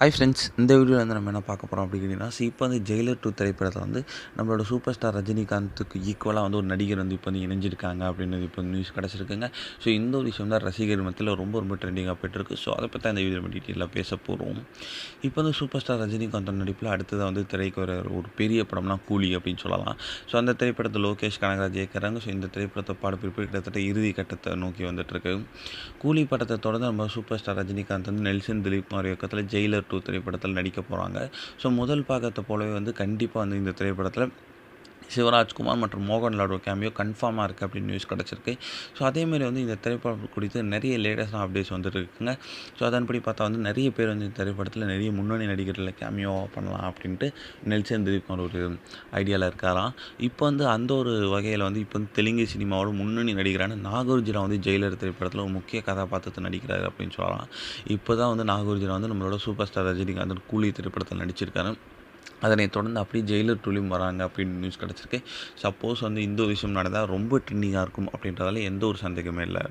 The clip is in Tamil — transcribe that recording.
ஹாய் ஃப்ரெண்ட்ஸ், இந்த வீடியோவில் வந்து நம்ம என்ன பார்க்க போகிறோம் அப்படின்னா, இப்போ வந்து ஜெயிலர் 2 திரைப்படத்தை வந்து நம்மளோட சூப்பர் ஸ்டார் ரஜினிகாந்துக்கு ஈக்குவலாக வந்து ஒரு நடிகர் வந்து இப்போ வந்து இணைஞ்சிருக்காங்க அப்படின்னு இப்போ நியூஸ் கிடச்சிருக்குங்க. ஸோ இந்த ஒரு விஷயம் தான் ரசிகர் மத்தியில் ரொம்ப ரொம்ப ட்ரெண்டிங்காக போய்ட்டுருக்கு. ஸோ அதை பற்றி அந்த வீடியோ டீட்டெயிலாக பேச போகிறோம். இப்போ வந்து சூப்பர் ஸ்டார் ரஜினிகாந்த் நடிப்பில் அடுத்ததாக வந்து திரைக்கு வர ஒரு பெரிய படம்னா கூலி அப்படின்னு சொல்லலாம். ஸோ அந்த திரைப்படத்தை லோகேஷ் கனகராஜ் இயக்குறாங்க. ஸோ இந்த திரைப்படத்தை படப்பிடிப்பு கிட்டத்தட்ட இறுதி கட்டத்தை நோக்கி வந்துட்டுருக்கு. கூலி படத்தை தொடர்ந்து நம்ம சூப்பர் ஸ்டார் ரஜினிகாந்த் வந்து நெல்சன் திலீப்குமார் இயக்கத்தில் ஜெயிலர் 2 திரைப்படத்தில் நடிக்க போகிறாங்க. ஸோ முதல் பாகத்தை போலவே வந்து கண்டிப்பாக வந்து இந்த திரைப்படத்தில் சிவராஜ்குமார் மற்றும் மோகன்லாலோட கேமியோ கன்ஃபார்மாக இருக்குது அப்படின்னு நியூஸ் கிடச்சிருக்கு. ஸோ அதேமாதிரி வந்து இந்த திரைப்படம் குறித்து நிறைய லேட்டஸ்டான அப்டேட்ஸ் வந்துட்டு இருக்குங்க. ஸோ அதன்படி பார்த்தா வந்து நிறைய பேர் வந்து இந்த திரைப்படத்தில் நிறைய முன்னணி நடிகர்களில் கேமியோ பண்ணலாம் அப்படின்ட்டு நெல்சன் திலீப்குமார் ஒரு ஐடியாவில் இருக்காராம். இப்போ வந்து அந்த ஒரு வகையில் வந்து இப்போ வந்து தெலுங்கு சினிமாவோட முன்னணி நடிகரான நாகார்ஜுனா வந்து ஜெயிலர் திரைப்படத்தில் ஒரு முக்கிய கதாபாத்திரத்தை நடிக்கிறார் அப்படின்னு சொல்லலாம். இப்போ தான் வந்து நாகார்ஜுனா வந்து நம்மளோட சூப்பர் ஸ்டார் ரஜினிகாந்த் கூலி திரைப்படத்தில் நடிச்சிருக்காரு. அதனை தொடர்ந்து அப்படியே ஜெயிலர் 2லையும் வராங்க அப்படின்னு நியூஸ் கிடச்சிருக்கு. சப்போஸ் வந்து இந்த விஷயம் நடந்தால் ரொம்ப ட்ரெண்டிங்காக இருக்கும் அப்படின்றதால எந்த ஒரு சந்தேகமே இல்லை.